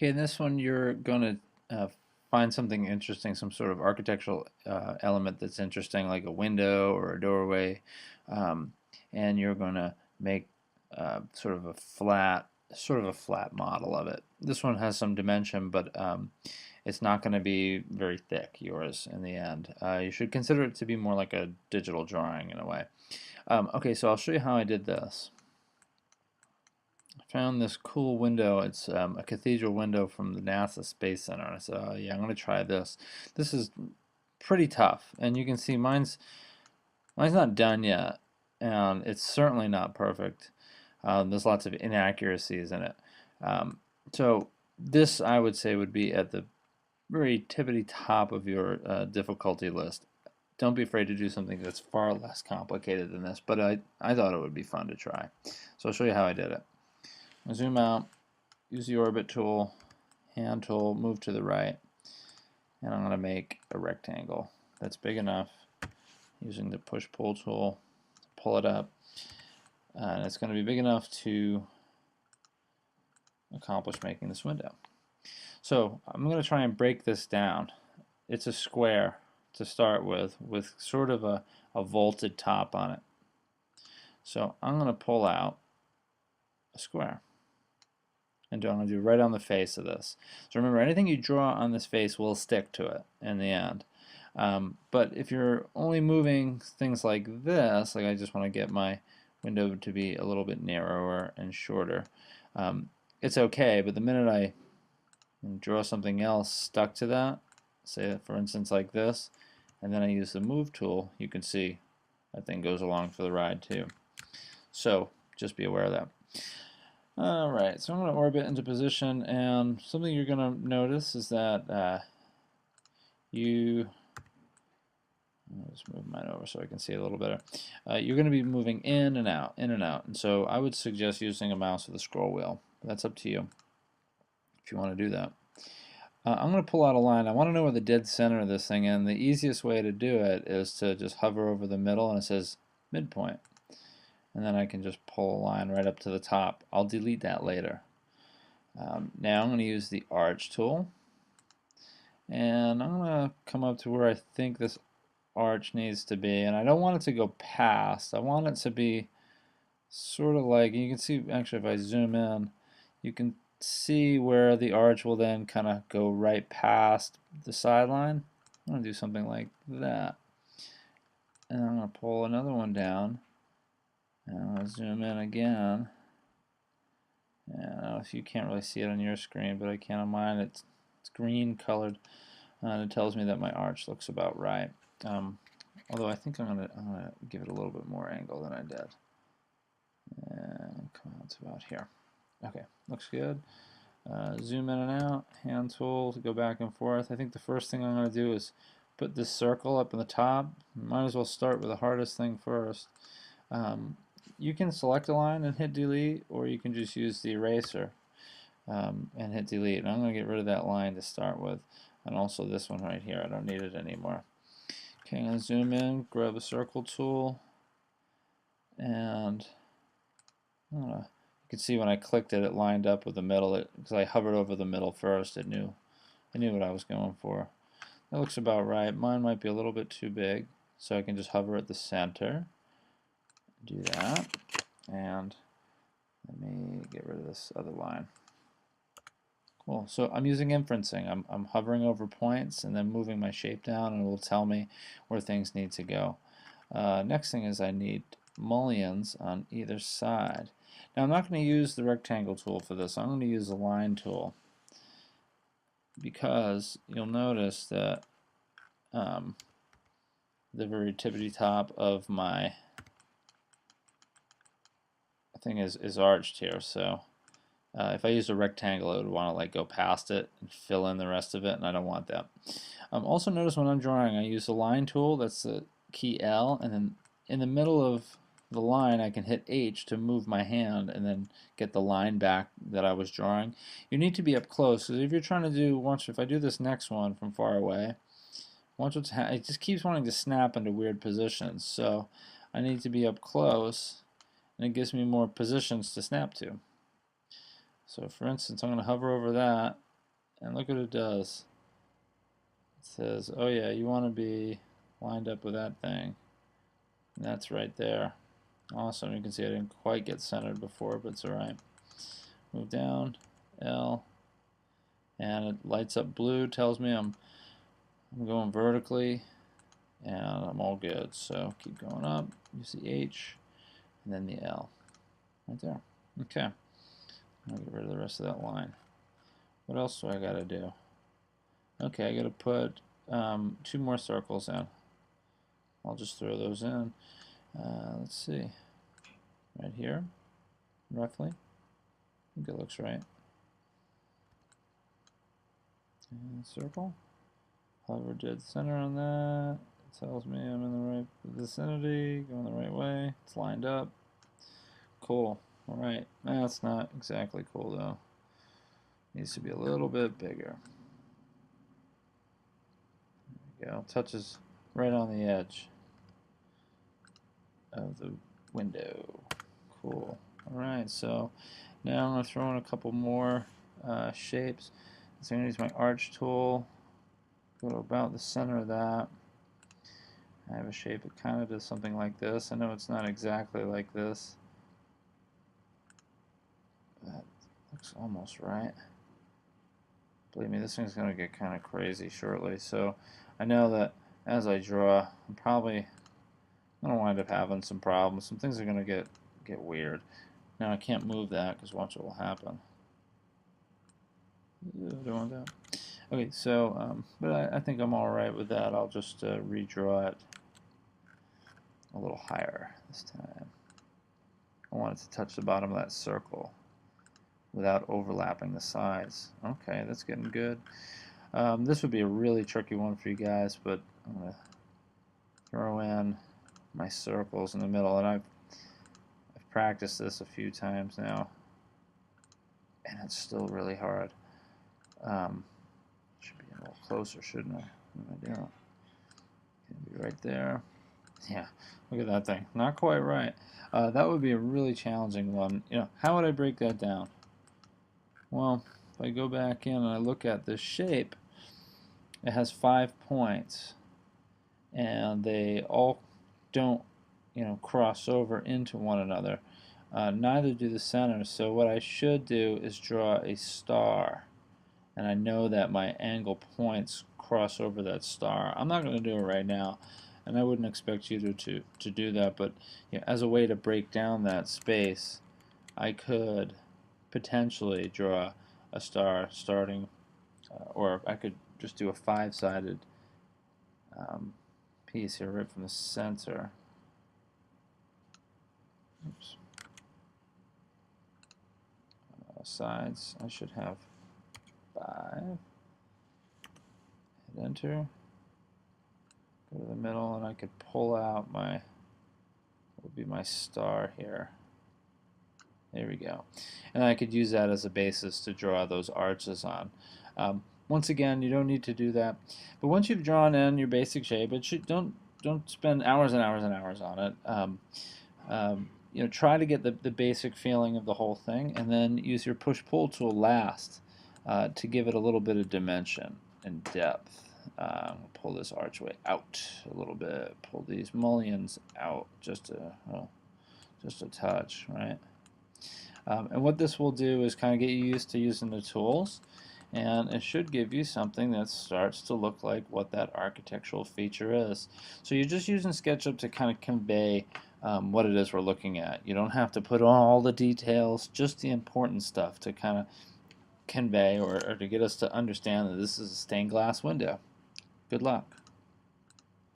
Okay, in this one you're going to find something interesting, some sort of architectural element that's interesting, like a window or a doorway, um, and you're going to make sort of a flat model of it. This one has some dimension, but it's not going to be very thick, yours, in the end. You should consider it to be more like a digital drawing in a way. Okay, so I'll show you how I did this. Found this cool window. It's a cathedral window from the NASA Space Center. And I said, oh, yeah, I'm going to try this. This is pretty tough. And you can see mine's not done yet. And it's certainly not perfect. There's lots of inaccuracies in it. Um, so this, I would say, would be at the very tippity top of your difficulty list. Don't be afraid to do something that's far less complicated than this, but I thought it would be fun to try. So I'll show you how I did it. Zoom out, use the orbit tool, hand tool, move to the right, and I'm going to make a rectangle that's big enough using the push-pull tool to pull it up, and it's going to be big enough to accomplish making this window. So I'm going to try and break this down. It's a square to start with sort of a vaulted top on it. So I'm going to pull out a square. And I'm going to do right on the face of this. So remember, anything you draw on this face will stick to it in the end. But if you're only moving things like this, like I just want to get my window to be a little bit narrower and shorter, it's okay. But the minute I draw something else stuck to that, say for instance like this, and then I use the move tool, you can see that thing goes along for the ride too. So just be aware of that. Alright, so I'm going to orbit into position, and something you're going to notice is that I'll just move mine over so I can see it a little better. You're going to be moving in and out, and so I would suggest using a mouse with a scroll wheel. That's up to you if you want to do that. I'm going to pull out a line. I want to know where the dead center of this thing is, and the easiest way to do it is to just hover over the middle, and it says midpoint. And then I can just pull a line right up to the top. I'll delete that later. Now I'm going to use the arch tool, and I'm going to come up to where I think this arch needs to be, and I don't want it to go past. I want it to be sort of like, you can see actually if I zoom in, you can see where the arch will then kind of go right past the sideline. I'm going to do something like that, and I'm going to pull another one down. And I'll zoom in again. And I don't know if you can't really see it on your screen, but I can on mine. It's green colored, and it tells me that my arch looks about right. Although I think I'm gonna give it a little bit more angle than I did. And come out to about here. Okay, looks good. Zoom in and out, hand tool to go back and forth. I think the first thing I'm going to do is put this circle up in the top. Might as well start with the hardest thing first. You can select a line and hit delete, or you can just use the eraser and hit delete. And I'm going to get rid of that line to start with, and also this one right here. I don't need it anymore. Okay, I'm going to zoom in, grab a circle tool, and you can see when I clicked it, it lined up with the middle. Because I hovered over the middle first, I knew what I was going for. That looks about right. Mine might be a little bit too big, so I can just hover at the center. Do that, and let me get rid of this other line. Cool. So I'm using inferencing. I'm hovering over points and then moving my shape down, and it will tell me where things need to go. Next thing is I need mullions on either side. Now I'm not going to use the rectangle tool for this. I'm going to use the line tool, because you'll notice that the very tippity top of my thing is arched here, so if I use a rectangle, it would want to like go past it and fill in the rest of it, and I don't want that. Also notice when I'm drawing, I use the line tool, that's the key L, and then in the middle of the line I can hit H to move my hand and then get the line back that I was drawing. You need to be up close, because if you're trying to do, if I do this next one from far away, it just keeps wanting to snap into weird positions, so I need to be up close, and it gives me more positions to snap to. So for instance, I'm going to hover over that, And look what it does. It says, oh yeah, you want to be lined up with that thing. And that's right there. Awesome. You can see I didn't quite get centered before, but it's alright. Move down, L, and it lights up blue, tells me I'm going vertically, and I'm all good. So keep going up, use the H, and then the L. Right there. Okay. I'll get rid of the rest of that line. What else do I gotta do? Okay, I gotta put 2 more circles in. I'll just throw those in. Let's see. Right here, roughly. I think it looks right. And circle. Hover dead center on that. It tells me I'm in the right vicinity, going the right way. It's lined up. Cool. Alright. That's not exactly cool though. Needs to be a little bit bigger. There we go. Touches right on the edge of the window. Cool. Alright, so now I'm going to throw in a couple more shapes. So I'm going to use my arch tool. Go to about the center of that. I have a shape that kind of does something like this. I know it's not exactly like this. That looks almost right. Believe me, this thing's going to get kind of crazy shortly. So I know that as I draw, I'm probably going to wind up having some problems. Some things are going to get weird. Now I can't move that because watch what will happen. I don't want that. Okay, so, but I think I'm alright with that. I'll just redraw it a little higher this time. I want it to touch the bottom of that circle without overlapping the sides. Okay, that's getting good. This would be a really tricky one for you guys, but I'm going to throw in my circles in the middle, and I've practiced this a few times now, and it's still really hard. Should be a little closer, shouldn't I? What am I doing? Gonna be right there. Yeah, look at that thing. Not quite right. That would be a really challenging one. You know, how would I break that down? Well, if I go back in and I look at this shape, it has 5 points, and they all don't, you know, cross over into one another. Neither do the centers. So what I should do is draw a star, and I know that my angle points cross over that star. I'm not going to do it right now, and I wouldn't expect you to do that, but you know, as a way to break down that space, I could potentially draw a star starting, or I could just do a 5-sided piece here right from the center. Oops. Sides, I should have 5. Hit enter. Go to the middle, and I could pull out my, what would be my star here. There we go. And I could use that as a basis to draw those arches on. Once again, you don't need to do that. But once you've drawn in your basic shape, don't spend hours and hours and hours on it. You know, try to get the basic feeling of the whole thing, and then use your push-pull tool last to give it a little bit of dimension and depth. Pull this archway out a little bit. Pull these mullions out just a touch, right? And what this will do is kind of get you used to using the tools, and it should give you something that starts to look like what that architectural feature is. So you're just using SketchUp to kind of convey what it is we're looking at. You don't have to put on all the details, just the important stuff to kind of convey or to get us to understand that this is a stained glass window. Good luck.